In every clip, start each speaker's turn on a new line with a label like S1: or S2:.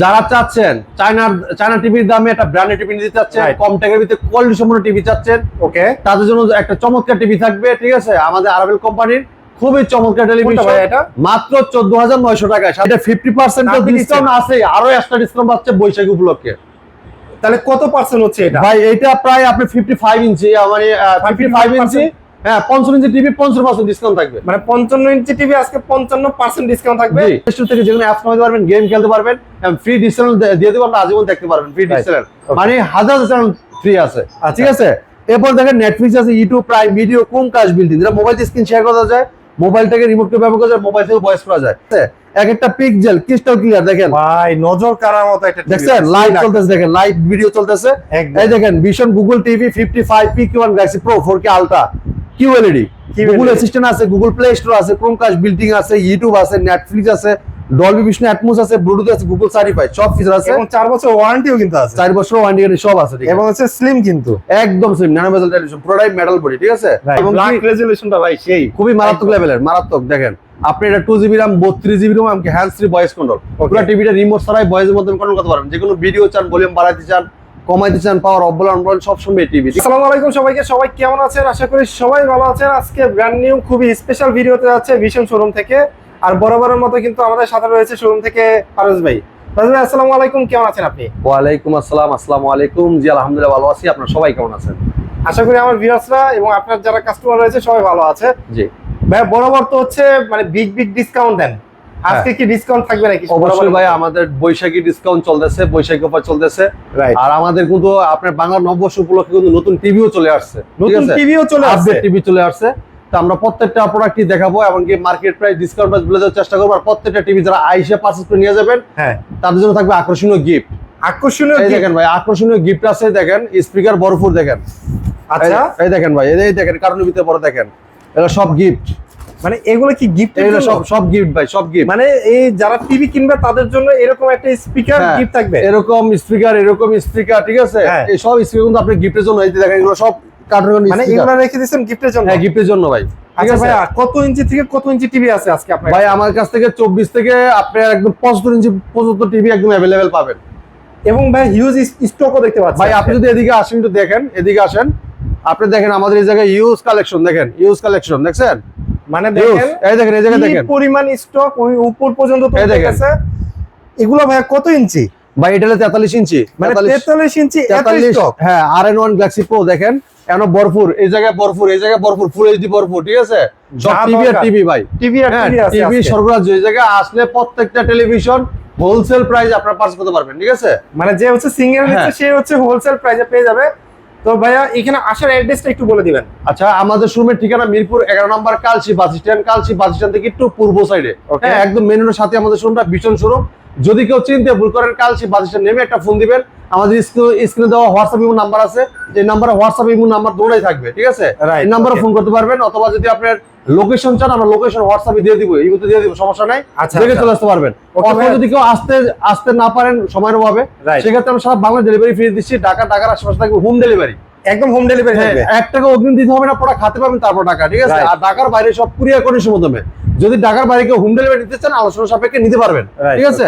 S1: যারা চাচ্ছেন চায়না টিভির দামে একটা ব্র্যান্ডেড টিভি নিতে চাচ্ছেন, কম টাকার ভিতরে কোয়ালিটি সম্পন্ন টিভি চাচ্ছেন,
S2: ওকে,
S1: তাদের জন্য একটা চমৎকার টিভি থাকবে। ঠিক আছে, আমাদের আরাবেল কোম্পানির খুবই চমৎকার টেলিভিশন,
S2: এটা
S1: মাত্র 14,900 টাকায়। এটা 50% ডিসকাউন্ট আছে, আরো এক্সট্রা ডিসকাউন্ট পাচ্ছে বৈশাখী উপলক্ষে।
S2: তাহলে কত পার্সেন্ট হচ্ছে এটা
S1: ভাই? এটা প্রায় আপনি 55 ইঞ্চি, মানে 55 ইঞ্চি, হ্যাঁ 55 ইঞ্চি টিভি 55% ডিসকাউন্ট থাকবে।
S2: মানে 55 ইঞ্চি টিভি আজকে 55% ডিসকাউন্ট থাকবে।
S1: জি, স্টোর থেকে যেগুলো অ্যাপস নামাতে পারবেন, গেম খেলতে পারবেন, ফ্রি ডিসকাউন্ট দিয়ে দেব আমরা, আজীবন দেখতে পারবেন ফ্রি ডিসকাউন্ট, মানে হাজার চ্যানেল ফ্রি আছে। ঠিক আছে, এরপর দেখেন নেটফ্লিক্স আছে, ইউটিউব প্রাইম ভিডিও, কোন কাজ বিল্ডিং, যেটা মোবাইল স্ক্রিন শেয়ার করা যায়, মোবাইলটাকে রিমোট করে ব্যবহার করা যায়, মোবাইল থেকে ভয়েস করা যায়। এক একটা পিক্সেল ক্রিস্টাল ক্লিয়ার, দেখেন
S2: ভাই নজর কাড়ার মতো একটা টিভি।
S1: দেখছেন লাইভ চলতেছে, দেখেন লাইভ ভিডিও চলতেছে। এই দেখেন vision Google TV 55 PQ1 Galaxy pro 4K ultra QLED, Google assistant আছে, গুগল প্লে স্টোর আছে, ক্রোমকাস্ট বিল্ডিং আছে, ইউটিউব আছে, নেটফ্লিক্স আছে, ডলবি ভিশন অ্যাটমস আছে, ব্লুটুথ আছে, গুগল সার্টিফাইড, সব ফিচার আছে,
S2: এবং 4 বছর ওয়ারেন্টিও কিন্তু আছে।
S1: 4 বছর ওয়ারেন্টি সব আছে।
S2: এবং হচ্ছে স্লিম, কিন্তু
S1: একদম স্লিম, ন্যানো বেজেল টেলিভিশন, পুরোটাই মেটাল বডি। ঠিক আছে,
S2: এবং ব্ল্যাক রেজোলিউশনটা ভাই সেই
S1: খুবই মারাত্মক লেভেলের, মারাত্মক। দেখেন আপনি এটা 2GB RAM 32GB RAM, এমনকি হ্যান্ডস ফ্রি ভয়েস কন্ট্রোল, পুরো টিভিটা রিমোট ছাড়াই ভয়েসের মাধ্যমে কন্ট্রোল করতে পারবেন। যে কোনো ভিডিও চান, ভলিউম বাড়াইতে চান, কমাইতে চান, পাওয়ার অফ বলেন অন সব সময় টিভি।
S2: আসসালামু আলাইকুম সবাইকে, সবাই কেমন আছেন? আশা করি সবাই ভালো আছেন। আজকে ব্র্যান্ড নিউ খুবই স্পেশাল ভিডিওতে যাচ্ছে ভিশন শোরুম থেকে, আর বরাবরের মতো কিন্তু আমাদের সাথে রয়েছে শোরুম থেকে ফারুজ ভাই। ফারুজ ভাই আসসালামু আলাইকুম, কেমন আছেন আপনি?
S1: ওয়ালাইকুম আসসালাম, আসসালামু আলাইকুম। জি আলহামদুলিল্লাহ ভালো আছি, আপনারা সবাই কেমন আছেন?
S2: আশা করি আমার ভিউয়ার্সরা এবং আপনার যারা কাস্টমার রয়েছে সবাই ভালো আছে।
S1: জি
S2: ভাই, বরাবর তো হচ্ছে মানে বিগ ডিসকাউন্ট দেন, আজকে কি ডিসকাউন্ট থাকবে নাকি?
S1: অবশ্যই ভাই, আমাদের বৈশাখী ডিসকাউন্ট চলতেছে, বৈশাখী অফার চলতেছে। আর আমাদের কিন্তু আপনার বাংলা নববর্ষ উপলক্ষে কিন্তু নতুন টিভিও চলে আসছে,
S2: নতুন টিভিও চলে আসছে,
S1: আপডেট টিভি চলে আসছে। তো আমরা প্রত্যেকটা প্রোডাক্টই দেখাবো, এমনকি মার্কেট প্রাইস ডিসকাউন্ট প্রাইস বলে দেওয়ার চেষ্টা করবো। আর প্রত্যেকটা টিভি যারা আইসা পারচেজ করে নিয়ে যাবেন,
S2: হ্যাঁ
S1: তাদের জন্য থাকবে আকর্ষণীয় গিফট।
S2: আকর্ষণীয়
S1: দেখেন ভাই, আকর্ষণীয় গিফট আছে। দেখেন স্পিকার ভরপুর, দেখেন।
S2: আচ্ছা
S1: এই দেখেন ভাই, এই দেখেন কারণের ভিতরে পরে দেখেন, এটা সব গিফট।
S2: মানে এগুলো কি গিফট?
S1: এগুলো সব গিফট ভাই, সব গিফট।
S2: মানে এই যারা টিভি কিনবে তাদের জন্য এরকম একটা স্পিকার গিফট থাকবে,
S1: এরকম স্পিকার, ঠিক আছে। এই সব স্পিকার কিন্তু আপনি গিফটের জন্য, এই দেখেন এগুলো সব কার্টুন,
S2: মানে এগুলো রেখে দিয়েছেন গিফটের জন্য?
S1: হ্যাঁ গিফটের জন্য ভাই।
S2: আচ্ছা ভাই, কত ইঞ্চি থেকে কত ইঞ্চি টিভি আছে আজকে আপনার
S1: ভাই? আমার কাছ থেকে 24 থেকে আপনি একদম 75 ইঞ্চি পর্যন্ত টিভি একদম अवेलेबल পাবেন।
S2: এবং ভাই হিউজ স্টকও দেখতে পাচ্ছেন
S1: ভাই। আপনি যদি এদিকে আসেন, একটু দেখেন, এদিকে আসেন, আপনি দেখেন আমাদের এই জায়গায় ইউজ কালেকশন, দেখেন ইউজ কালেকশন দেখছেন,
S2: মানে দেখেন
S1: এই দেখেন, এই জায়গায় দেখেন
S2: পরিমাণ স্টক ওই উপর পর্যন্ত তো আছে। এগুলো ভাই কত ইঞ্চি?
S1: ভাই এটা হলো 43 ইঞ্চি,
S2: মানে 43 ইঞ্চি এত স্টক।
S1: হ্যাঁ, RN1 গ্যালাক্সি প্রো দেখেন, এনো ভরপুর, এই জায়গায় ভরপুর, এই জায়গায় ভরপুর, ফুল এইচডি ভরপুর। ঠিক আছে, সব টিভি আর টিভি ভাই,
S2: টিভি আর টিভি আছে।
S1: টিভি সর্বরাজ্য। এই জায়গায় আসলে প্রত্যেকটা টেলিভিশন হোলসেল প্রাইস আপনারা পারচেজ করতে পারবেন। ঠিক আছে,
S2: মানে যে হচ্ছে সিঙ্গেল নিচ্ছে সে হচ্ছে হোলসেল প্রাইসে পেয়ে যাবে। তো ভাইয়া এখানে আসার অ্যাড্রেসটা একটু বলে দিবেন।
S1: আচ্ছা, আমাদের শোরুমের ঠিকানা মিরপুর 11 নম্বর Kalshi bus stand, Kalshi bus stand থেকে একটু পূর্ব সাইডে, হ্যাঁ একদম মেন রোডের সাথে আমাদের শোরুমটা, ভীষণ শোরুম। যদি কেউ চিনতে ভুল করেন, কালচি বাস স্ট্যান্ড নেমে একটা ফোন দিবেন। আমাদের স্ক্রিনে দেওয়া হোয়াটসঅ্যাপ ইমো নাম্বার আছে, এই নাম্বারে হোয়াটসঅ্যাপ ইমো নাম্বার দুটোই থাকবে। ঠিক আছে, এই নাম্বারে ফোন করতে পারবেন, অথবা যদি আপনার লোকেশন চান, আমরা লোকেশন হোয়াটসঅ্যাপে দিয়ে দিব, ইমোতে দিয়ে দিব, সমস্যা নাই, দেখে চলে আসতে পারবেন। অথবা যদি কেউ আসতে না পারেন সময়ের অভাবে, সেক্ষেত্রে আমরা সারা বাংলা ডেলিভারি ফ্রি দিচ্ছি। ঢাকার আশেপাশে থাকবে হোম ডেলিভারি,
S2: একদম হোম ডেলিভারি থাকবে।
S1: 1 টাকা অগ্রিম দিতে হবে না, প্রোডাক্ট হাতে পাবেন তারপর টাকা। ঠিক আছে, আর ঢাকার বাইরে সব কুরিয়ার কন্ডিশনের মাধ্যমে। যদি ঢাকার বাইরে কেউ হোম ডেলিভারি নিতে চান, আলোচনা সাপেক্ষে নিতে পারবেন। ঠিক আছে,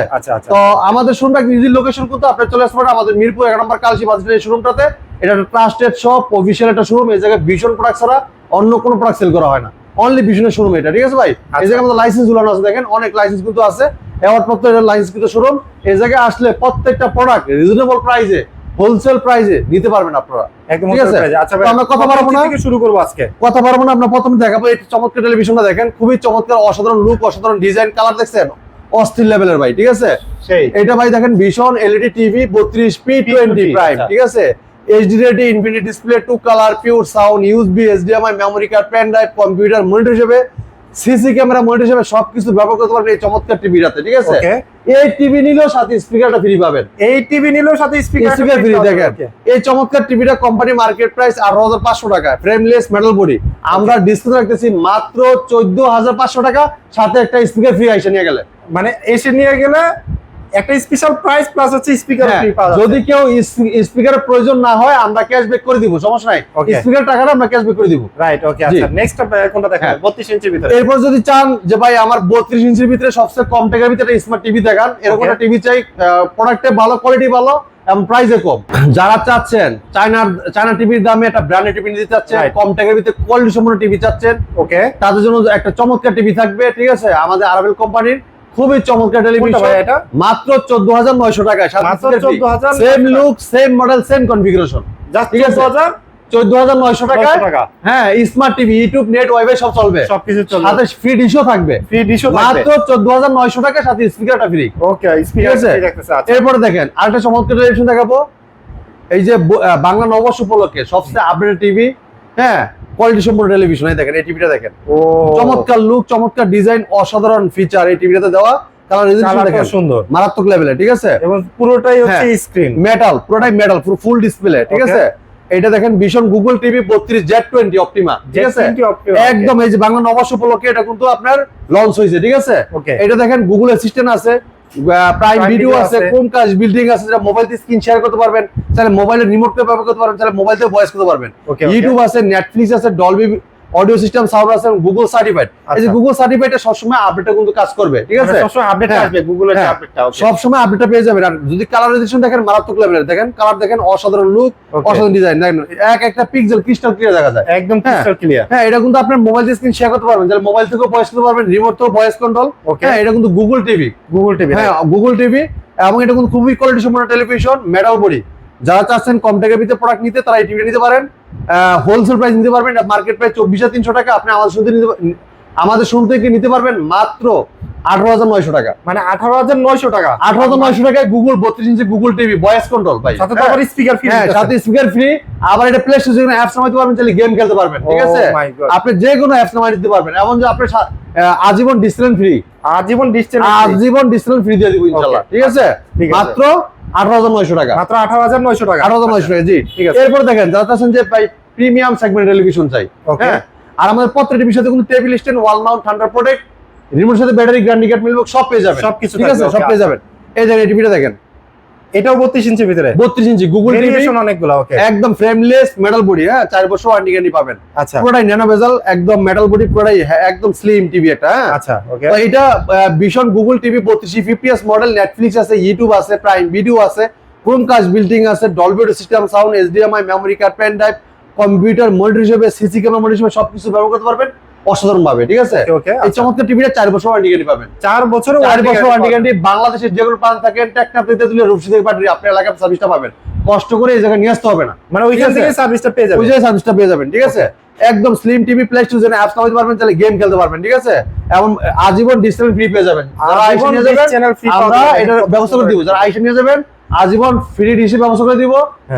S1: তো আমাদের শোরুমটা নিজের লোকেশন কিন্তু আপনি চলে আসতে পারেন আমাদের মিরপুর 11 নম্বর কালচি বাস স্ট্যান্ড শোরুমটাতে। এটা একটা ট্রাস্টেড শপ, অফিশিয়াল একটা শোরুম। এই জায়গায় ভীষণ প্রোডাক্ট ছাড়া অন্য কোনো প্রোডাক্ট সেল করা হয় না, অনলি ভীষণের শোরুম এটা। ঠিক আছে ভাই, এই জায়গায় আমাদের লাইসেন্স ঝুলানো আছে, দেখেন অনেক লাইসেন্স কিন্তু আছে, অ্যাওয়ার্ড প্রাপ্ত লাইসেন্স কিন্তু শোরুম। এই জায়গায় আসলে প্রত্যেকটা প্রোডাক্ট রিজনেবল প্রাইসে, হোলসেল প্রাইসে নিতে পারবেন আপনারা।
S2: ঠিক আছে, আচ্ছা ভাই
S1: আমরা কথা বলবো না,
S2: শুরু করব আজকে।
S1: কথা বলবো না, আমরা প্রথমে দেখাবো এই চমৎকার টেলিভিশনটা। দেখেন খুবই চমৎকার, অসাধারণ লুক, অসাধারণ ডিজাইন, কালার দেখছেন অস্থির লেভেলের ভাই। ঠিক আছে, এটা ভাই দেখেন ভীষণ এলইডি টিভি 32p20 প্রাইম। ঠিক আছে, HD ready, infinity display, 2 colour, pure sound, USB, HDMI, memory card, pen drive, computer monitor হিসেবে, সিসি ক্যামেরা মনিটর হিসেবে সবকিছু ব্যবহার করতে পারবেন এই চমৎকার টিভিটাতে। ঠিক আছে, এই টিভি নিলেও সাথে স্পিকারটা ফ্রি পাবেন,
S2: এই টিভি নিলেও সাথে স্পিকার
S1: ফ্রি। দেখেন এই চমৎকার টিভিটা কোম্পানি মার্কেট প্রাইস 18,500 টাকা, ফ্রেমলেস মেটাল বডি। আমরা ডিসকাউন্ট রাখতেছি মাত্র 14,500 টাকা, সাথে একটা স্পিকার ফ্রি আইসা নিয়ে গেলে,
S2: মানে এসে নিয়ে গেলে একটা স্পেশাল প্রাইস প্লাস হচ্ছে স্পিকার ফ্রি পাওয়া যাচ্ছে।
S1: যদি কেউ স্পিকারের প্রয়োজন না হয় আমরা ক্যাশব্যাক করে দিব, সমস্যা নাই। স্পিকার টাকাটা আমরা ক্যাশব্যাক করে দিব।
S2: রাইট, ওকে। আচ্ছা, নেক্সট কোনটা দেখাবো? 32 ইঞ্চির ভিতরে।
S1: এরপর যদি চান যে ভাই আমার 32 ইঞ্চির ভিতরে সবচেয়ে কম টাকার ভিতরে স্মার্ট টিভি দেখান, এরকম একটা টিভি চাই, প্রোডাক্টে ভালো, কোয়ালিটি ভালো এবং প্রাইসে কম। যারা চাচ্ছেন চায়না টিভির দামে একটা ব্র্যান্ডেড টিভি নিতে চাচ্ছেন, কম টাকার ভিতরে কোয়ালিটি সম্পন্ন টিভি চাচ্ছেন, ওকে, তাদের জন্য একটা চমৎকার টিভি থাকবে। ঠিক আছে, আমাদের আরাবেল কোম্পানির খুবই চমৎকার টেলিভিশন, মাত্র 14,900 টাকায়। Same look, same model, same configuration, ঠিক আছে, 14,900 টাকা। হ্যাঁ, smart TV, YouTube, net, wifi সব চলবে, সবকিছু চলবে, সাথে ফ্রি ডিশও থাকবে, মাত্র 14,900 টাকা, সাথে স্পিকারটা ফ্রি। ওকে, স্পিকার ফ্রি দেখতেছে। এরপরে দেখেন আরেকটা চমৎকার টেলিভিশন দেখাবো, এই যে বাংলা নববর্ষ উপলক্ষে সবচেয়ে আপডেটেড টিভি, হ্যাঁ, কোয়ালিটি সম্পন্ন টেলিভিশন। এই দেখেন, এই টিভিটা দেখেন, চমৎকার লুক, চমৎকার ডিজাইন, অসাধারণ ফিচার এই টিভিটাতে দেওয়া। কালার রেজোলিউশন দেখেন সুন্দর, মারাত্মক লেভেলে, ঠিক আছে, এবং পুরোটাই হচ্ছে স্ক্রিন মেটাল, পুরোটাই মেটাল, পুরো ফুল ডিসপ্লে, ঠিক আছে। এটা দেখেন vision Google TV 32Z20 Optima, ঠিক আছে, একদম এই যে বাংলা নববর্ষ উপলক্ষে এটা কিন্তু আপনার লঞ্চ হয়েছে, ঠিক আছে। এটা দেখেন গুগল অ্যাসিস্ট্যান্ট আছে, প্রাইম ভিডিও আছে, ক্রোমকাস্ট বিল্ডিং আছে, যেটা মোবাইল দিয়ে স্ক্রিন শেয়ার করতে পারবেন, তাহলে মোবাইলের রিমোট কে ব্যবহার করতে পারবেন, তাহলে মোবাইল দিয়ে ভয়েস করতে পারবেন। ইউটিউব আছে, নেটফ্লিক্স আছে, ডলবি অডিও সিস্টেম সাউন্ড আছে, গুগল সার্টিফাইড। এই যে গুগল সার্টিফাইডটা সবসময় আপডেটটা কিন্তু কাজ করবে, ঠিক আছে, সবসময় আপডেট আসবে, গুগলের আপডেটটা সবসময় আপডেটটা পেয়ে যাবেন। আর যদি কালার রেজোলিউশন দেখেন মারাত্মক লেভেলের, দেখেন কালার দেখেন, অসাধারণ লুক, অসাধারণ ডিজাইন, দেখেন একটা পিক্সেল ক্রিস্টাল ক্লিয়ার দেখা যায়, একদম ক্রিস্টাল ক্লিয়ার। হ্যাঁ, এটা কিন্তু আপনার মোবাইল দিয়ে স্ক্রিন শেয়ার করতে পারবেন, তাহলে মোবাইল থেকেও ভয়েস করতে পারবেন, রিমোট থেকেও ভয়েস কন্ট্রোল। হ্যাঁ, এটা কিন্তু গুগল টিভি, হ্যাঁ, গুগল টিভি, এবং এটা কিন্তু খুবই কোয়ালিটি সম্পন্ন টেলিভিশন, মেটাল বডি। যারা চাচ্ছেন কম টাকার ভিতরে প্রোডাক্ট নিতে, তারা এই টিভিটা নিতে পারেন। হোলসেল প্রাইস নিতে পারবেন, মার্কেট প্রাইস 24,300 টাকা, আপনি আমাদের শুনতে নিতে পারবেন মাত্র 18,900 টাকা, মানে 18,900 টাকা। 18,900 টাকায় গুগল 32 ইঞ্চি গুগল টিভি, ভয়েস কন্ট্রোল ভাই, সাথে আবার স্পিকার ফ্রি। হ্যাঁ, সাথে স্পিকার ফ্রি, আবার এটা প্লে স্টোরে অ্যাপস নামাইতে পারবেন, চাইলে গেম খেলতে পারবেন, ঠিক আছে, আপনি যে কোনো অ্যাপস নামাই দিতে পারবেন। এমন যে আপনি আজীবন ডিসটেন্স ফ্রি, আজীবন ডিসটেন্স ফ্রি দিয়ে দিব ইনশাআল্লাহ, ঠিক আছে, মাত্র 18,900 টাকা, মাত্র 18,900 টাকা, 18,900 টাকা, জি, ঠিক আছে। এরপর দেখেন যারা চাচ্ছেন যে ভাই প্রিমিয়াম সেগমেন্ট টেলিভিশন চাই, হ্যাঁ, আর আমাদের প্রত্যেকটা টিভির সাথে কিন্তু table stand, wall mount, thunder protect, রিমোটের সাথে ব্যাটারি, গ্যারান্টি কার্ড, মিলবক সব পেয়ে যাবেন, সবকিছু, ঠিক আছে, সব পেয়ে যাবেন। এই দেখেন এই টিভিটা দেখেন, এটাও 32 ইঞ্চির ভিতরে, 32 ইঞ্চি গুগল টিভি, অনেকগুলো, ওকে, একদম ফ্রেমলেস মেটাল বডি, হ্যাঁ, 4 বছর ওয়ারেন্টি গ্যারান্টি পাবেন। আচ্ছা, পুরোটাই ন্যানো বেজেল, একদম মেটাল বডি, পুরোটাই একদম স্লিম টিভি একটা, হ্যাঁ, আচ্ছা, ওকে। তো এটা Vision Google TV 3250 model, Netflix আছে, ইউটিউব আছে, প্রাইম ভিডিও আছে, ক্রোমকাস্ট বিল্ডিং আছে, Dolby audio system sound, HDMI, memory card, pen drive, computer monitor হিসেবে, সিসি ক্যামেরা মনিটর হিসেবে সবকিছু ব্যবহার করতে পারবেন অসাধারণ ভাবে, ঠিক আছে। এই চমৎকার টিভিটা 4 বছর ওয়ারেন্টি গ্যারান্টি পাবেন, 4 বছর ওয়ারেন্টি গ্যারান্টি। বাংলাদেশের যে কোনো প্রান্ত থাকেন, টেকনাফ থেকে তুলে রূপসী থেকে পাঠিয়ে আপনার এলাকার সার্ভিসটা পাবেন, কষ্ট করে এই জায়গায় নিয়ে আসতে হবে না, মানে ওইখান থেকে সার্ভিসটা পেয়ে যাবেন, ওই জায়গায় সার্ভিসটা পেয়ে যাবেন, ঠিক আছে। একদম স্লিম টিভি, প্লে স্টোরে অ্যাপস নামাইতে পারবেন, তাহলে গেম খেলতে পারবেন, ঠিক আছে, এবং আজীবন ডিসটেন্স ফ্রি পেয়ে যাবেন। যারা আইসা নিয়ে যাবেন আমরা এটার ব্যবস্থা করে দিব, যারা আইসা নিয়ে যাবেন আজীবন ফ্রি ডিশের ব্যবস্থা করে দিব,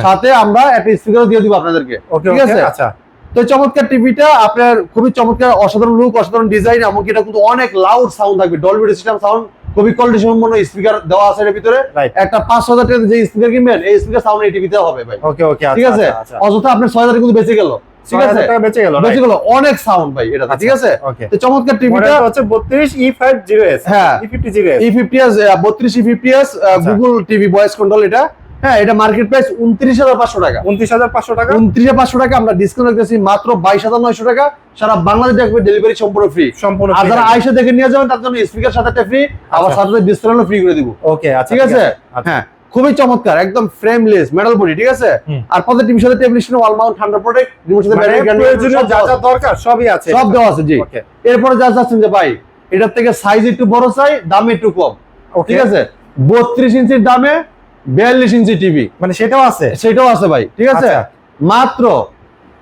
S1: সাথে আমরা একটা স্পিকারও দিয়ে দিব আপনাদেরকে, ঠিক আছে। আচ্ছা, তো চমৎকার টিভিটা আপনার খুবই চমৎকার, অসাধারণ লুক, অসাধারণ ডিজাইন, এমনকি এটা কিন্তু অনেক লাউড সাউন্ড থাকবে, ডলবি অডিও সিস্টেম সাউন্ড, খুবই কোয়ালিটি সম্পন্ন স্পিকার দেওয়া আছে এর ভিতরে। একটা 5,000 টাকা যে স্পিকার কিনবেন, এই স্পিকার সাউন্ড এই টিভিতে হবে ভাই, ওকে, ওকে, ঠিক আছে। অযথা আপনার 6,000 কিন্তু বেঁচে গেল, ঠিক আছে, বেঁচে গেল, অনেক সাউন্ড ভাই এটা, ঠিক আছে। তো চমৎকার টিভিটা হচ্ছে 32E50S, হ্যাঁ, E50S 32E50S Google TV voice control এটা, হ্যাঁ, এটা মার্কেট প্রাইস 29,500 টাকা, 29,500 টাকা, 29,500 টাকা। আমরা ডিসকাউন্ট রাখতেছি মাত্র 22,900 টাকা, সারা বাংলাদেশ দেখবে, ডেলিভারি সম্পূর্ণ ফ্রি, সম্পূর্ণ। আর যারা আইসা দেখে নিয়ে যাবেন তার জন্য স্পিকার সাথে ফ্রি, আবার সাথে ডিসকাউন্ট ফ্রি করে দিব, ওকে, আচ্ছা, ঠিক আছে। হ্যাঁ, খুবই চমৎকার, একদম ফ্রেমলেস মেটাল বডি, ঠিক আছে। আর প্রত্যেক টিভির সাথে table stand, wall mount, thunder protect, remote সাথে ব্যাটারি, যা যা দরকার সবই আছে, সব দেওয়া আছে, জি। এরপরে যা চাচ্ছেন যে ভাই এটার থেকে সাইজ একটু বড় চাই, দামে একটু কম, ঠিক আছে, 32 ইঞ্চির দামে 42 ইঞ্চি টিভি, মানে সেটাও আছে ভাই, ঠিক আছে। মাত্র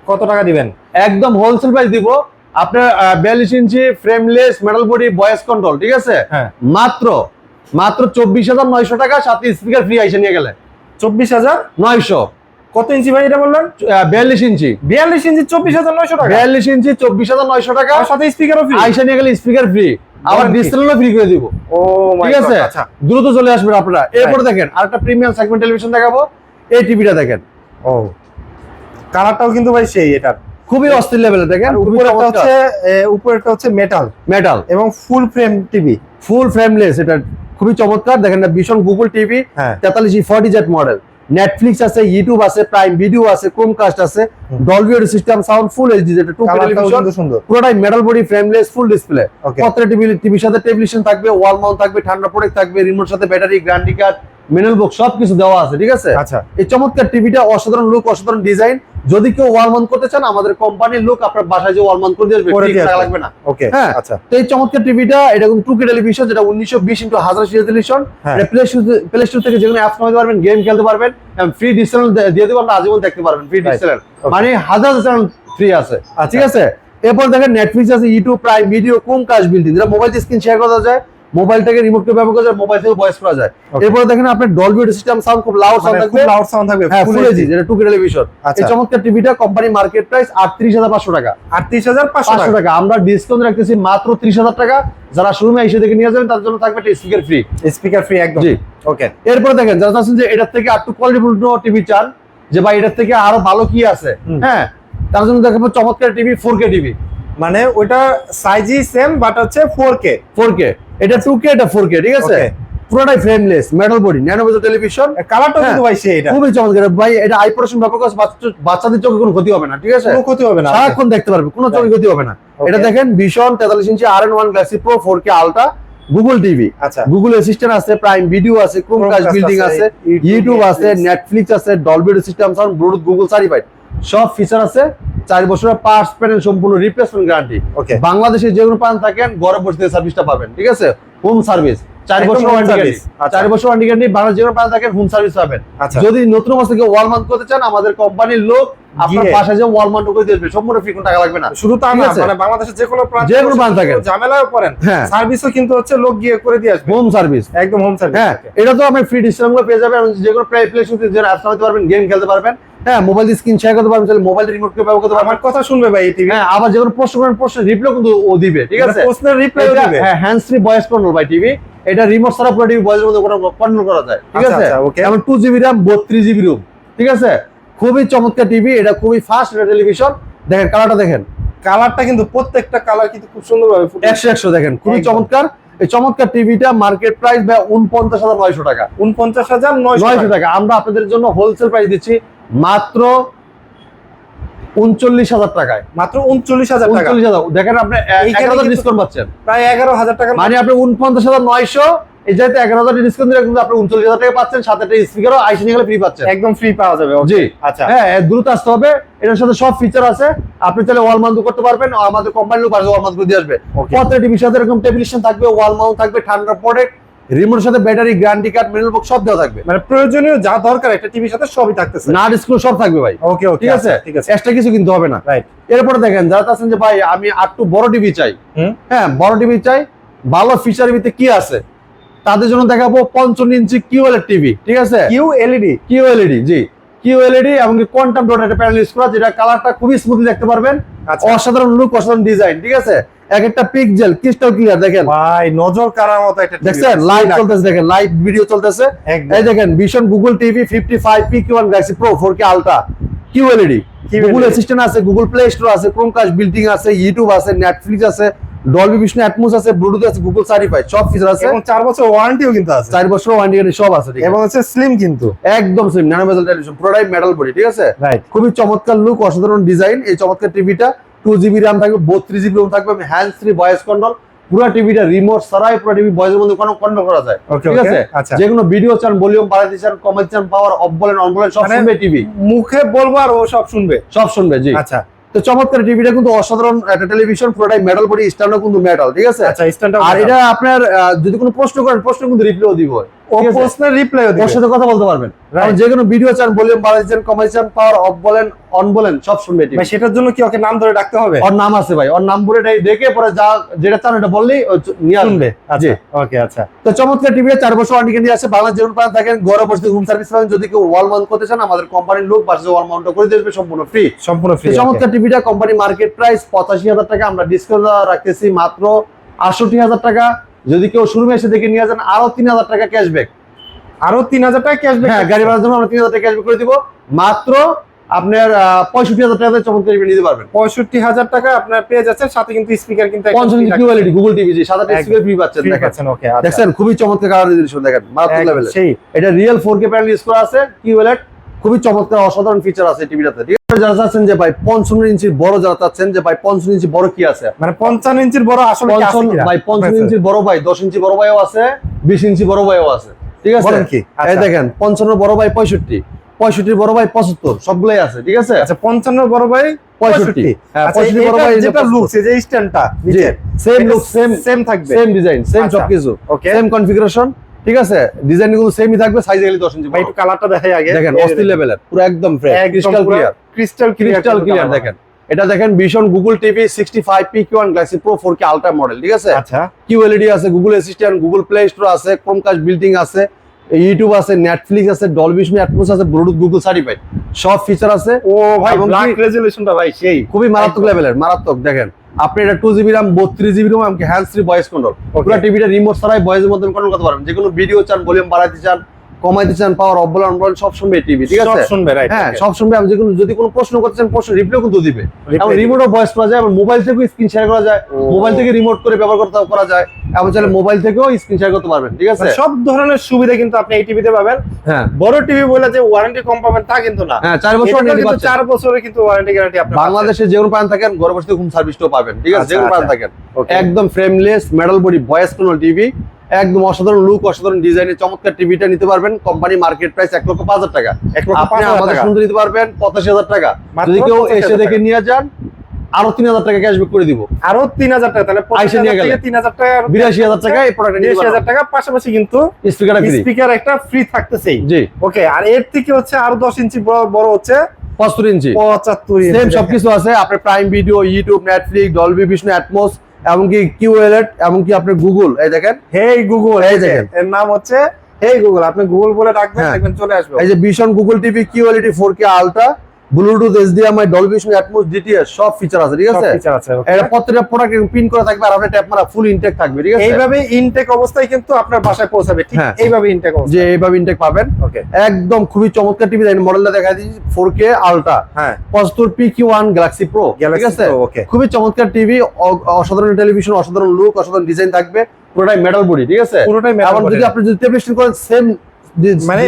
S1: কত টাকা দিবেন? একদম হোলসেল প্রাইস দিব আপনার, 42 inch frameless metal body voice control, ঠিক আছে, মাত্র 24,900 টাকা, সাথে স্পিকার ফ্রি আইসা নিয়ে গেলে 24,900। কত ইঞ্চি ভাই এটা বললেন? 42 ইঞ্চি, 42 ইঞ্চি 24,900 টাকা, 42 ইঞ্চি 24,900 টাকা, সাথে স্পিকারও ফ্রি, আইসা নিয়ে গেলে স্পিকার ফ্রি, আবার ডিসপ্লেও ফ্রি করে দিব, ও মাই গড, ঠিক আছে। আচ্ছা, দ্রুত চলে আসবেন আপনারা। এরপর দেখেন আরেকটা প্রিমিয়াম সেগমেন্ট টেলিভিশন দেখাবো, এই টিভিটা দেখেন, ও কালারটাও কিন্তু ভাই সেই, এটা খুবই অস্থির লেভেলে, দেখেন উপরেরটা হচ্ছে মেটাল এবং ফুল ফ্রেম টিভি, ফুল ফ্রেমলেস, এটা খুবই চমৎকার। দেখেন না, ভীষণ Google TV 4340Z model, Netflix আছে, ইউটিউব আছে, প্রাইম ভিডিও আছে, ক্রোমকাস্ট আছে, Dolby audio system, sound full HD, যেটা 2K টেলিভিশন, পুরোটাই metal body, frameless, full display. প্রত্যেকটা টিভির সাথে টেলিভিশন থাকবে, ওয়াল মাউন্ট থাকবে, ঠান্ডা প্রোটেক্ট থাকবে, রিমোট সাথে battery, guarantee card, manual box সবকিছু দেওয়া আছে, ঠিক আছে।
S2: আচ্ছা,
S1: এই চমৎকার টিভিটা অসাধারণ লুক, অসাধারণ ডিজাইন। যদি কেউ ওয়াল মাউন্ট করতে চান, আমাদের কোম্পানির লোক আপনার বাসায় যে ওয়াল মাউন্ট করে দিয়ে আসবে, টাকা লাগবে না।
S2: ওকে,
S1: হ্যাঁ।
S2: আচ্ছা,
S1: তো এই চমৎকার টিভিটা, এটা কিন্তু 2K টেলিভিশন, যেটা 1920x1000 সিরিজ টেলিভিশন। এটা প্লে স্টোর থেকে যেকোনো অ্যাপস নামাতে পারবেন, গেম খেলতে পারবেন, ফ্রি ডিশ চ্যানেল দিয়ে দেবো আমরা, আজীবন দেখতে পারবেন ফ্রি ডিশ চ্যানেল, মানে হাজার চ্যানেল ফ্রি আছে, ঠিক আছে। এরপর দেখেন নেটফ্লিক্স আছে, YouTube, prime video, Chromecast built-in, যেটা মোবাইল দিয়ে স্ক্রিন শেয়ার করা যায়, মোবাইলটাকে রিমোট করে ব্যবহার করা যায়, মোবাইল থেকে ভয়েস করা যায়। এরপর দেখেন আপনার ডলবি অডিও সিস্টেম, সাউন্ড খুব লাউড সাউন্ড থাকবে, হ্যাঁ ফুল এইচডি, যেটা 2K টেলিভিশন। এই চমৎকার টিভিটা কোম্পানি মার্কেট প্রাইস 38500 টাকা।
S2: 38500
S1: টাকা আমরা ডিসকাউন্ট রাখতেছি মাত্র 30000 টাকা। যারা শোরুমে এসে দেখে নিয়ে যাবেন তাদের জন্য থাকবে একটা স্পিকার ফ্রি,
S2: একদম।
S1: জি,
S2: ওকে।
S1: এরপর দেখেন যারা চাচ্ছেন যে এটার থেকে আরো কোয়ালিটিফুল টিভি চান, যে ভাই এটার থেকে আরো ভালো কি আছে, হ্যাঁ, তার জন্য দেখাবো চমৎকার টিভি, 4K টিভি।
S2: মানে ওটা সাইজই সেম বাট হচ্ছে 4K,
S1: এটা 2K, এটা 4K, ঠিক আছে। পুরোটাই ফ্রেমলেস, মেটাল বডি, ন্যানো বেজেল টেলিভিশন,
S2: কালারটা কিন্তু ভাই এটা
S1: খুবই চমৎকার ভাই। এটা আই প্রোটেকশন ব্যবহার করে বাচ্চাদের চোখে কোনো ক্ষতি হবে না, ঠিক আছে,
S2: কোনো ক্ষতি হবে না,
S1: সারাক্ষণ দেখতে পারবে, কোনো চোখে ক্ষতি হবে না। এটা দেখেন ভীষণ 43 ইঞ্চি RN1 Galaxy pro 4K ultra Google TV.
S2: আচ্ছা,
S1: গুগল অ্যাসিস্ট্যান্ট আছে, প্রাইম ভিডিও আছে, ক্রোমকাস্ট বিল্ডিং আছে, ইউটিউব আছে, নেটফ্লিক্স আছে, Dolby audio system, sound, Bluetooth, Google certified, সব ফিচার আছে। 4 বছরের পার্টস প্যানেল সম্পূর্ণ রিপ্লেসমেন্ট গ্যারান্টি। বাংলাদেশে যে কোনো প্রান্ত থাকেন ঘরে বসে সার্ভিসটা পাবেন, ঠিক আছে। হোম সার্ভিস 4 বছর ওয়ারেন্টি গ্যারান্টি, 4 বছর ওয়ারেন্টি গ্যারান্টি। বাংলাদেশ যে কোনো প্রান্ত থাকেন হোম সার্ভিস পাবেন। যদি নতুন অবস্থা থেকে ওয়াল মাউন্ট করতে চান, আমাদের কোম্পানির লোক আপনার বাসায় যে ওয়াল মাউন্ট করে দিবে, সম্পূর্ণ ফ্রি, কোনো টাকা লাগবে না।
S2: শুধু তা না, মানে বাংলাদেশের যে কোনো প্রান্ত থাকেন ঝামেলায় পড়েন, সার্ভিসও কিন্তু হচ্ছে লোক গিয়ে করে দিয়ে আসবে, হোম সার্ভিস, একদম হোম সার্ভিস। হ্যাঁ, এটা তো আপনি ফ্রি ডিসকাউন্ট পেয়ে যাবেন, যে কোনো প্লে স্টোর থেকে অ্যাপস নামাতে পারবেন, গেম খেলতে পারবেন, হ্যাঁ, মোবাইল দিয়ে স্ক্রিন শেয়ার করতে পারবেন, তাহলে মোবাইল রিমোট করে ব্যবহার করতে পারবেন। আমার কথা শুনবে ভাই এই টিভি,
S1: হ্যাঁ, আবার যে কোনো প্রশ্ন করেন, প্রশ্নের রিপ্লাই কিন্তু ও দিবে, ঠিক আছে,
S2: প্রশ্নের রিপ্লাইও দিবে।
S1: হ্যাঁ, hands free voice control by TV. এটা রিমোট ছাড়া পুরো টিভি ভয়েসের মধ্যে কন্ট্রোল করা যায়, ঠিক আছে। এবং 2GB RAM, 32GB রুম, ঠিক আছে। খুবই চমৎকার টিভি, এটা খুবই ফাস্ট টেলিভিশন। দেখেন কালারটা, দেখেন
S2: কালারটা কিন্তু প্রত্যেকটা কালার কিন্তু খুব সুন্দরভাবে
S1: 100 দেখেন, খুবই চমৎকার। এই চমৎকার টিভিটা মার্কেট প্রাইস 49,900 টাকা।
S2: 49,900
S1: টাকা। আমরা আপনাদের জন্য হোলসেল প্রাইস দিচ্ছি মাত্র 39,000 টাকায়।
S2: মাত্র 39,000 টাকা।
S1: 39,000 দেখেন, আপনি 11,000 ডিসকাউন্ট পাচ্ছেন,
S2: প্রায় 11,000 টাকা।
S1: মানে আপনি 49,900, এই যাতে 11,000 ডিসকাউন্ট দিলে কিন্তু আপনি 39,000 টাকা পাচ্ছেন, সাথে একটা স্পিকারও আইসি নিয়ে গেলে ফ্রি পাচ্ছেন,
S2: একদম ফ্রি পাওয়া যাবে।
S1: জি,
S2: আচ্ছা,
S1: হ্যাঁ, দ্রুত আসতে হবে। এটার সাথে সব ফিচার আছে, আপনি চাইলে ওয়াল মাউন্ট করতে পারবেন, আমাদের কোম্পানির লোক ওয়াল মাউন্ট করে দিয়ে আসবে। প্রত্যেকটা টিভির সাথে এরকম টেলিভিশন থাকবে, ওয়াল মাউন্ট থাকবে, ঠান্ডা প্রোটেক্ট, রিমোটের সাথে battery, guarantee card, manual box সব দেওয়া থাকবে।
S2: মানে প্রয়োজনীয় যা দরকার একটা টিভির সাথে সবই থাকতেছে,
S1: নাট স্ক্রু সব থাকবে ভাই।
S2: ওকে,
S1: ঠিক আছে,
S2: ঠিক আছে,
S1: এক্সট্রা কিছু কিনতে হবে না। রাইট। এরপরে দেখেন যারা আছেন যে ভাই আমি একটু বড় টিভি চাই, হ্যাঁ, বড় টিভি চাই, ভালো ফিচারের ভিতরে কি আছে, তাদের জন্য দেখাবো 55 ইঞ্চি কিউএলইডি টিভি, ঠিক আছে। কিউএলইডি, জি, কিউএলইডি এবং কোয়ান্টাম ডট একটা প্যানেল ইউজ করা, যেটা কালারটা খুবই স্মুথলি দেখতে পারবেন। অসাধারণ লুক, অসাধারণ ডিজাইন, ঠিক আছে। এক একটা পিক্সেল ক্রিস্টাল ক্লিয়ার, দেখেন
S2: ভাই নজর কাড়ার মতো একটা টিভি।
S1: দেখছেন লাইভ চলতেছে, দেখেন লাইভ ভিডিও চলতেছে। এই দেখেন ভীষণ Google TV 55 PQ1 Galaxy pro 4K ultra QLED. Google assistant আছে, গুগল প্লে স্টোর আছে, ক্রোমকাস্ট বিল্ডিং আছে, ইউটিউব আছে, নেটফ্লিক্স আছে, ডলবি ভিশন অ্যাটমস আছে, ব্লুটুথ আছে, গুগল সার্টিফাইড, সব ফিচার আছে।
S2: এবং 4 বছর ওয়ারেন্টিও কিন্তু আছে।
S1: 4 বছর ওয়ারেন্টি সব আছে, ঠিক আছে।
S2: এবং হচ্ছে স্লিম, কিন্তু
S1: একদম স্লিম, ন্যানো বেজেল টেলিভিশন, পুরোটাই মেটাল বডি, ঠিক আছে।
S2: রাইট।
S1: খুবই চমৎকার লুক, অসাধারণ ডিজাইন। এই চমৎকার টিভিটা 2GB RAM থাকবে, 32GB রুম থাকবে, হ্যান্ডস ফ্রি ভয়েস কন্ট্রোল, পুরো টিভিটা রিমোট ছাড়াই পুরো টিভি ভয়েসের মধ্যে কোনো কন্ট্রোল করা যায়, ঠিক আছে। যে কোনো ভিডিও চান, ভলিউম বাড়াতে চান, কমাতে চান, পাওয়ার অফ বলেন, অন বলেন, সব শুনবে টিভি।
S2: মুখে বলবো আর ও সব শুনবে,
S1: জি।
S2: আচ্ছা,
S1: তো চমৎকার টিভিটা কিন্তু অসাধারণ একটা টেলিভিশন, পুরোটাই মেটাল বডি, স্ট্যান্ডও কিন্তু মেটাল, ঠিক আছে।
S2: আচ্ছা, স্ট্যান্ডও।
S1: আর এটা আপনার যদি কোনো প্রশ্ন করেন, প্রশ্ন কিন্তু রিপ্লাইও দিব,
S2: প্রশ্নের রিপ্লাইও দিবে,
S1: ওর সাথে কথা বলতে পারবেন। যে কোনো ভিডিও চান, ভলিউম বাড়াতে চান, কমাতে চান, পাওয়ার অফ বলেন, অন বলেন, সব শুনবে টিভি।
S2: ভাই সেটার জন্য কি ওকে নাম ধরে ডাকতে হবে?
S1: ওর নাম আছে ভাই, ওর নাম বলে দেখে পরে যা যেটা চান এটা বললেই নিয়ে আসবে।
S2: আচ্ছা, ওকে, আচ্ছা।
S1: তো চমৎকার টিভিটা 4 বছর ওয়ারেন্টি গ্যারান্টি আছে। বাংলা যেমন পান থাকেন, ঘরে বসে হোম সার্ভিস পাবেন। যদি কেউ ওয়াল মাউন্ট করতে চান, আমাদের কোম্পানির লোক বাসে ওয়াল মাউন্ট করে দেবে, সম্পূর্ণ ফ্রি,
S2: সম্পূর্ণ ফ্রি।
S1: চমৎকার টিভিটা কোম্পানি মার্কেট প্রাইস 85,000 টাকা, আমরা ডিসকাউন্ট রাখতেছি মাত্র 68,000 টাকা। যদি কেউ শোরুমে এসে দেখে নিয়ে যান, আরো 3,000 টাকা ক্যাশব্যাক,
S2: আরো 3,000 টাকা ক্যাশব্যাক।
S1: হ্যাঁ, গাড়ি ভাড়ার জন্য আমরা 3,000 টাকা ক্যাশব্যাক করে দিব মাত্র আপনার 65,000 টাকাতে চমৎকার টিভি নিতে পারবেন।
S2: 65,000 টাকা আপনার পেয়ে যাচ্ছেন, সাথে কিন্তু স্পিকার কিন্তু
S1: 55 ইঞ্চি কিউএলইডি গুগল টিভি, জি, সাদা স্পিকার ফ্রি পাচ্ছেন। দেখেন
S2: ওকে,
S1: দেখেন খুবই চমৎকার কালার রেজোলিউশন, দেখেন মারাত্মক লেভেলের। এটা রিয়েল 4K প্যানেল ইউজ করা আছে, কিউএলইডি খুবই চমৎকার অসাধারণ ফিচার আছে টিভিটাতে। ঠিক আছে, যারা চাচ্ছেন যে ভাই 55 ইঞ্চির বড়, যারা চাচ্ছেন যে ভাই 55 ইঞ্চি বড় কি আছে,
S2: মানে 55 ইঞ্চির বড় আসলে কি আছে কিনা?
S1: ভাই 55 ইঞ্চির বড় ভাই 10 ইঞ্চি বড় ভাইও আছে, 20 ইঞ্চি বড় ভাইও আছে। ঠিক আছে,
S2: বলেন কি?
S1: এই দেখেন 55 বড় ভাই 65, 65 বড় ভাই 75, সবগুলাই আছে। ঠিক আছে,
S2: আচ্ছা 55 বড় ভাই
S1: 65, হ্যাঁ 65 বড় ভাই
S2: যেটা লুকস, এই যে স্ট্যান্ডটা নিচে
S1: সেম লুক,
S2: সেম থাকবে,
S1: সেম ডিজাইন, সেম সবকিছু, সেম কনফিগারেশন। ঠিক আছে, ডিজাইন গুলো সেমই থাকবে, সাইজ খালি 10 ইঞ্চি।
S2: ভাই একটু কালারটা দেখাই আগে,
S1: দেখেন অস্থির লেভেলের, পুরো একদম fresh, crystal clear,
S2: crystal
S1: clear. দেখেন এটা দেখেন vision Google TV 65PQ1 Galaxy pro 4K ultra model. ঠিক আছে,
S2: আচ্ছা
S1: কিউএলইডি আছে, Google assistant, Google play store আছে, ক্রোমকাস্ট বিল্ডিং আছে, ইউটিউব আছে, নেটফ্লিক্স আছে, ডলবি অ্যাটমস আছে, ব্লুটুথ গুগল সার্টিফাইড, সব ফিচার আছে।
S2: ও ভাই ব্ল্যাক রেজোলিউশনটা ভাই সেই
S1: খুবই মারাত্মক লেভেলের, মারাত্মক। দেখেন আপনি এটা 2GB RAM 32GB RAM এমনকি হ্যান্ডস ফ্রি ভয়েস কন্ট্রোল, পুরো টিভিটা রিমোট ছাড়াই ভয়েসের মাধ্যমে কন্ট্রোল করতে পারবেন। যে কোনো ভিডিও চান, ভলিউম বাড়াইতে চান, কমাইতে চান, পাওয়ার অফ বলেন অন বলেন সব শুনবে টিভি। ঠিক আছে,
S2: সব শুনবে, রাইট?
S1: হ্যাঁ সব শুনবে। আপনি যদি কোনো প্রশ্ন করতে চান, প্রশ্ন রিপ্লাই কিন্তু দিবে। এবং রিমোটও ভয়েস করা যায়, এবং মোবাইল থেকেও স্ক্রিন শেয়ার করা যায়, মোবাইল থেকে রিমোট করে ব্যবহার করা যায়, এবং চাইলে মোবাইল থেকেও স্ক্রিন শেয়ার করতে পারবেন। ঠিক আছে,
S2: সব ধরনের সুবিধা কিন্তু আপনি এই টিভিতে পাবেন।
S1: হ্যাঁ,
S2: বড় টিভি বলে যে ওয়ারেন্টি কম পাবেন তা কিন্তু না।
S1: হ্যাঁ 4 বছর
S2: এটা
S1: নিতে
S2: কিন্তু
S1: পারছেন,
S2: 4 বছরের কিন্তু ওয়ারেন্টি গ্যারান্টি আপনি
S1: বাংলাদেশে যে কোনো প্রান্ত থাকেন ঘরে বসে হোম সার্ভিসটাও পাবেন। ঠিক আছে, যে কোনো প্রান্ত থাকেন,
S2: Okay.
S1: একদম frameless metal body voice control TV, একদম অসাধারণ লুক, অসাধারণ ডিজাইনের চমৎকার টিভিটা নিতে পারবেন। কোম্পানি মার্কেট প্রাইস 1,05,000 টাকা,
S2: 1,05,000
S1: আপনি আমাদের
S2: টাকা।
S1: শুনতে নিতে পারবেন 85,000 টাকা।
S2: মাত্র
S1: যদি কেউ
S2: 85,000
S1: এসে দেখে নিয়ে যান, আরো 3,000 টাকা ক্যাশব্যাক করে দিব,
S2: আরো 3,000 টাকা, তাহলে
S1: আইসে নিয়ে
S2: 85,000
S1: গেলে
S2: থেকে 3,000 টাকা,
S1: 82,000 টাকা এই প্রোডাক্ট নিতে
S2: 82,000
S1: পারবেন।
S2: টাকা, পাশাপাশি কিন্তু
S1: স্পিকারটা ফ্রি,
S2: স্পিকার একটা ফ্রি থাকতেছেই।
S1: জি।
S2: ওকে, আর এর থেকে হচ্ছে আরো 10 ইঞ্চি বড় হচ্ছে
S1: 75 ইঞ্চি,
S2: 75 ইঞ্চি।
S1: সেম সবকিছু আছে। আপনার prime video, YouTube, Netflix, Dolby vision atoms, এমনকি কিউএলইডি, এমনকি আপনার গুগল। এই দেখেন
S2: হেই গুগল,
S1: এই দেখেন,
S2: এর নাম হচ্ছে হেই গুগল। আপনি গুগল বলে ডাকবেন,
S1: হ্যাঁ।
S2: দেখবেন চলে আসবে।
S1: এই যে vision Google TV QLED 4K ultra, Bluetooth, HDMI, Dolby vision atoms, DTS সব ফিচার আছে। ঠিক
S2: সব
S1: আছে,
S2: ফিচার আছে।
S1: এটা প্রত্যেকটা প্রোডাক্ট পিন করা থাকবে, আর আপনার ট্যাপ মারা ফুল ইনটেক থাকবে। ঠিক আছে,
S2: এইভাবে ইনটেক অবস্থায় কিন্তু আপনার বাসায় পৌঁছাবে, ঠিক
S1: হ্যাঁ।
S2: এইভাবে ইনটেক অবস্থা।
S1: যে এইভাবে ইনটেক পাবেন।
S2: ওকে,
S1: একদম খুবই চমৎকার টিভি। মডেলটা দেখা দিচ্ছি 4K আলট্রা,
S2: হ্যাঁ
S1: 75PQ1 গ্যালাক্সি প্রো। ঠিক
S2: Galaxy
S1: আছে,
S2: Pro, okay.
S1: খুবই চমৎকার টিভি, অসাধারণ টেলিভিশন, অসাধারণ লুক, অসাধারণ ডিজাইন থাকবে, পুরোটাই মেটাল বডি। ঠিক আছে,
S2: পুরোটাই metal
S1: এবং
S2: body।
S1: যদি আপনি যদি টেলিভিশন করেন সেম
S2: মানে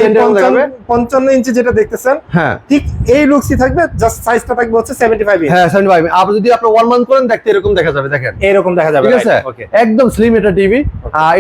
S2: 55 ইঞ্চি যেটা দেখতেছেন,
S1: হ্যাঁ
S2: ঠিক এই লুকসই থাকবে, জাস্ট সাইজটা থাকবে হচ্ছে 75 ইঞ্চি।
S1: হ্যাঁ 75। আপনি যদি আপনি 1 মান্থ করেন দেখতে এরকম দেখা যাবে। দেখেন
S2: এরকম দেখা যাবে,
S1: ঠিক আছে,
S2: ওকে।
S1: একদম স্লিম এটা টিভি।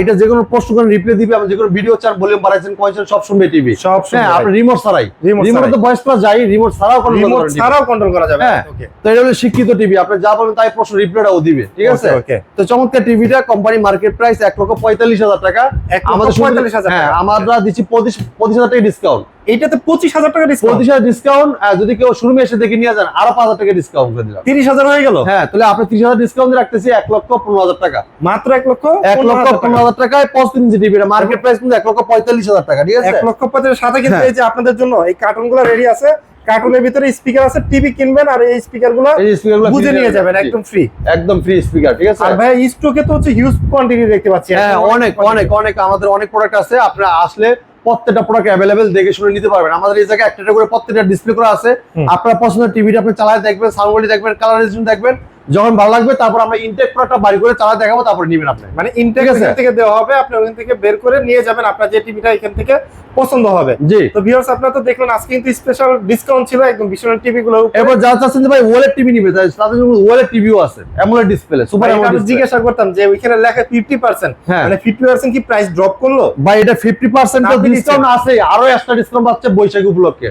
S1: এটা যে কোনো প্রশ্ন করেন রিপ্লাই দিবে, আপনি যে কোনো ভিডিও চান, ভলিউম বাড়াইছেন, কমাইছেন, সব শুনবে টিভি।
S2: সব শুনবে,
S1: হ্যাঁ, আপনি রিমোট ছাড়াই,
S2: Remote
S1: রিমোট
S2: ছাড়াই।
S1: তো ভয়েস করা যায়, রিমোট ছাড়াও কন্ট্রোল
S2: রিমোট
S1: করতে পারেন।
S2: ছাড়াও কন্ট্রোল করা যাবে,
S1: হ্যাঁ,
S2: ওকে।
S1: তো এটা হলো শিক্ষিত টিভি, আপনি যা বলেন তাই প্রশ্ন রিপ্লাইটাও দিবে। ঠিক আছে,
S2: ওকে।
S1: তো চমৎকার টিভিটা কোম্পানি মার্কেট প্রাইস 1,45,000 টাকা,
S2: 1,45,000
S1: আমাদের
S2: টাকা।
S1: আমরা দিচ্ছি 25,000 টাকা ডিসকাউন্ট।
S2: এইটাতে 25,000 টাকা ডিসকাউন্ট,
S1: 25,000 ডিসকাউন্ট। যদি কেউ শোরুমে এসে দেখে নিয়ে যান আরো 5,000 টাকা ডিসকাউন্ট করে দিলাম,
S2: 30,000 হয়ে গেল।
S1: হ্যাঁ, তাহলে আপনি 30,000 ডিসকাউন্ট রাখতেছি 1,15,000 টাকা,
S2: মাত্র
S1: 1,15,000 টাকায় 35 ইঞ্চি টিভি। মার্কেট প্রাইস কিন্তু 1,45,000 টাকা। ঠিক আছে,
S2: 1,45,000 সাথে কিন্তু
S1: হ্যাঁ।
S2: এই যে আপনাদের জন্য এই কার্টুনগুলো রেডি আছে, কার্টুনের ভিতরে স্পিকার আছে, টিভি কিনবেন আর এই স্পিকারগুলো
S1: এই স্পিকারগুলো
S2: বুঝে নিয়ে যাবেন একদম ফ্রি,
S1: একদম ফ্রি স্পিকার। ঠিক আছে,
S2: আর ভাই স্টকে তো হচ্ছে হিউজ কোয়ান্টিটি দেখতে পাচ্ছি।
S1: হ্যাঁ অনেক অনেক অনেক আমাদের অনেক প্রোডাক্ট আছে। আপনারা আসলে প্রত্যেকটা প্রোডাক্ট অ্যাভেলেবেল দেখে শুনে নিতে পারবেন। আমাদের এই জায়গায় একটা করে প্রত্যেকটা ডিসপ্লে করা আছে। আপনার পছন্দের টিভিটা আপনি চালায় দেখবেন, সাউন্ড কোয়ালিটি দেখবেন, কালার রেজোলিউশন দেখবেন, যখন ভালো লাগবে তারপর আমরা ইনটেক প্রোডাক্টটা বাড়ি করে চালায় দেখাবো, তারপর নেবেন আপনি।
S2: মানে ইনটেক এখান থেকে দেওয়া হবে, আপনি ওখান থেকে বের করে নিয়ে যাবেন আপনার যে টিভিটা এখান থেকে পছন্দ হবে।
S1: জি,
S2: তো ভিউয়ার্স আপনারা তো দেখলেন আজকে কিন্তু স্পেশাল ডিসকাউন্ট ছিল একদম বিশাল টিভিগুলো।
S1: এবার যারা চাচ্ছেন যে ভাই ওয়ালেট টিভি নিবে, তাদের জন্য ওয়ালেট টিভিও আছে, অ্যামোলেড ডিসপ্লে, সুপার
S2: আমি
S1: অ্যামোলেড ডিসপ্লে।
S2: জিজ্ঞাসা করতাম যে ওইখানে লেখা 50%,
S1: হ্যাঁ।
S2: মানে 50% কি প্রাইস ড্রপ করলো?
S1: ভাই এটা 50%
S2: আপনি
S1: ডিসকাউন্ট আছে, আরো এক্সট্রা ডিসকাউন্ট পাচ্ছে বৈশাখী উপলক্ষে।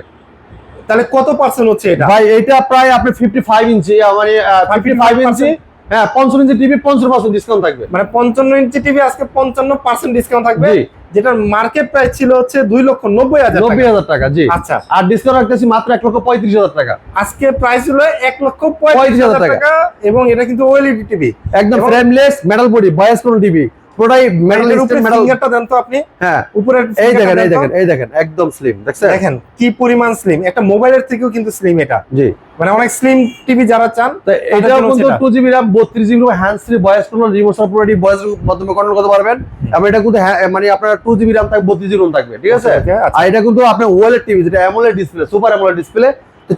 S2: তাহলে কত পার্সেন্ট হচ্ছে এটা?
S1: ভাই এটা প্রায় আপনি 55 ইঞ্চি, মানে 55 ইঞ্চি, হ্যাঁ 55 ইঞ্চি টিভি 50% ডিসকাউন্ট থাকবে।
S2: মানে 55 ইঞ্চি টিভি আজকে 55% ডিসকাউন্ট থাকবে,
S1: জি।
S2: যেটার মার্কেট প্রাইস ছিল হচ্ছে 2,90,000 টাকা।
S1: 90,000 টাকা, জি।
S2: আচ্ছা,
S1: আর ডিসকাউন্ট রাখতেছি মাত্র 1,35,000 টাকা।
S2: আজকে প্রাইস হলো 1,35,000 টাকা, এবং এটা কিন্তু ওএলইডি টিভি,
S1: একদম ফ্রেমলেস মেটাল বডি ভয়েস কোন টিভি, পুরোটাই মেটাল মেটাল।
S2: ফিঙ্গারটা দেন তো আপনি,
S1: হ্যাঁ
S2: উপরের
S1: এই দেখেন
S2: fingerটা
S1: এই
S2: দেন তো।
S1: দেখেন এই দেখেন একদম স্লিম, দেখছেন?
S2: দেখেন কি পরিমাণ স্লিম, একটা মোবাইলের থেকেও কিন্তু স্লিম এটা,
S1: জি।
S2: মানে অনেক স্লিম টিভি যারা চান
S1: তো এটাও কিন্তু 2GB RAM 32GB hands free voice control, remote supported voice মাধ্যমে কন্ট্রোল করতে পারবেন। এবং এটা কিন্তু মানে আপনার 2GB RAM থাকবে, 32GB RAM থাকবে। ঠিক আছে,
S2: Okay, আচ্ছা।
S1: আর এটা কিন্তু আপনার ওএলইডি টিভি, যেটা AMOLED display, super AMOLED display.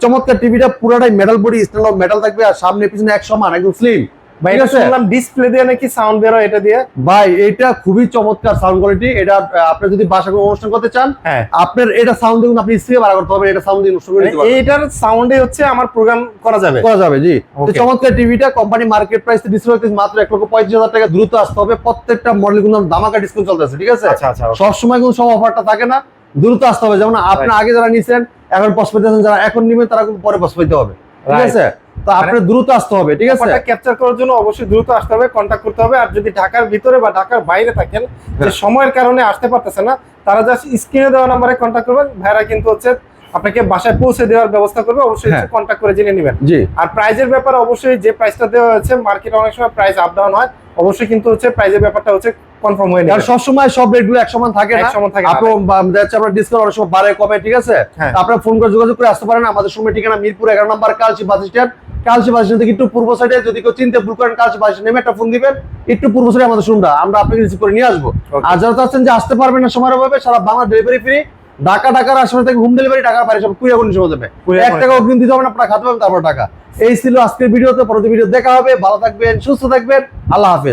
S1: চমৎকার টিভিটা পুরোটাই মেটাল বডি, স্ট্যান্ড মেটাল থাকবে, আর সামনে পিছনে এক সমান, একদম স্লিম।
S2: ভাই এটা শুনলাম ডিসপ্লে দিয়ে নাকি সাউন্ড বের হয় এটা দিয়ে।
S1: ভাই এটা খুবই চমৎকার সাউন্ড কোয়ালিটি। এটা আপনি যদি বাসায় কোনো অনুষ্ঠান করতে চান, আপনার এটা সাউন্ড দিয়ে আপনি স্পিকার বাড়া করতে হবে, এটা সাউন্ড দিয়ে অনুষ্ঠান করতে পারবেন।
S2: এইটার সাউন্ডে হচ্ছে আমার প্রোগ্রাম করা যাবে
S1: জি। তো চমৎকার টিভিটা কোম্পানি মার্কেট প্রাইস ডিসপ্লে হচ্ছে মাত্র 1,35,000 টাকা। দ্রুত আসতে হবে, প্রত্যেকটা মডেল কিন্তু ধামাকা ডিসকাউন্ট চলতেছে, ঠিক আছে? সব সময় কিন্তু সব অফারটা থাকে না, দ্রুত আসতে হবে। যেমন আপনি আগে যারা নিছেন এখন পছন্দ, যারা এখন নিবেন তারা কিন্তু পরে পছন্দ হবে, ঠিক আছে? তো আপনার দ্রুত আসতে হবে, ঠিক আছে?
S2: ক্যাপচার করার জন্য অবশ্যই দ্রুত আসতে হবে, কন্টাক্ট করতে হবে। আর যদি ঢাকার ভিতরে বা ঢাকার বাইরে থাকেন, যে সময়ের কারণে আসতে পারতেছে না, তারা জাস্ট স্ক্রিনে দেওয়া নাম্বারে কন্টাক্ট করবেন, ভাইরা কিন্তু হচ্ছে আপনাকে বাসায় পৌঁছে দেওয়ার ব্যবস্থা করবে। অবশ্যই কন্টাক্ট করে জেনে নেবেন। আর প্রাইজের ব্যাপারে অবশ্যই যে প্রাইসটা দেওয়া হয়েছে, মার্কেটে অনেক সময় প্রাইস আপ ডাউন হয়, অবশ্যই কিন্তু হচ্ছে প্রাইজের ব্যাপারটা হচ্ছে কনফার্ম হয়ে যাবে।
S1: সব সময় সব রেটগুলো এক সমান থাকে না, আপনার ডিসকাউন্ট অনেক সময় বাড়ে কমে, ঠিক আছে? আপনারা ফোন করে যোগাযোগ করে আসতে পারেন। আমাদের সময় ঠিকানা মিরপুর 11 নম্বর Kalshi bus stand. Kalshi bus stand থেকে একটু পূর্ব সাইডে, যদি কেউ চিনতে ভুল করেন কালচি বাস স্ট্যান্ড নেমে একটা ফোন দিবেন, একটু পূর্ব সাইডে আমাদের শুনটা আমরা আপনাকে রিসিভ করে নিয়ে আসবো। আর যারা চাচ্ছেন যে আসতে পারবেন না সময়ের অভাবে, সারা বাংলা ডেলিভারি ফ্রি, ঢাকার আশেপাশে থেকে হোম ডেলিভারি, ঢাকার বাইরে সব কুরিয়ার কন্ডিশন দেবে। 1 টাকা অগ্রিম দিতে হবে না, আপনারা খাতে পাবেন তারপর টাকা। এই ছিল আজকের ভিডিওতে। পরবর্তী ভিডিও দেখা হবে। ভালো থাকবেন, সুস্থ থাকবেন, আল্লাহ হাফেজ।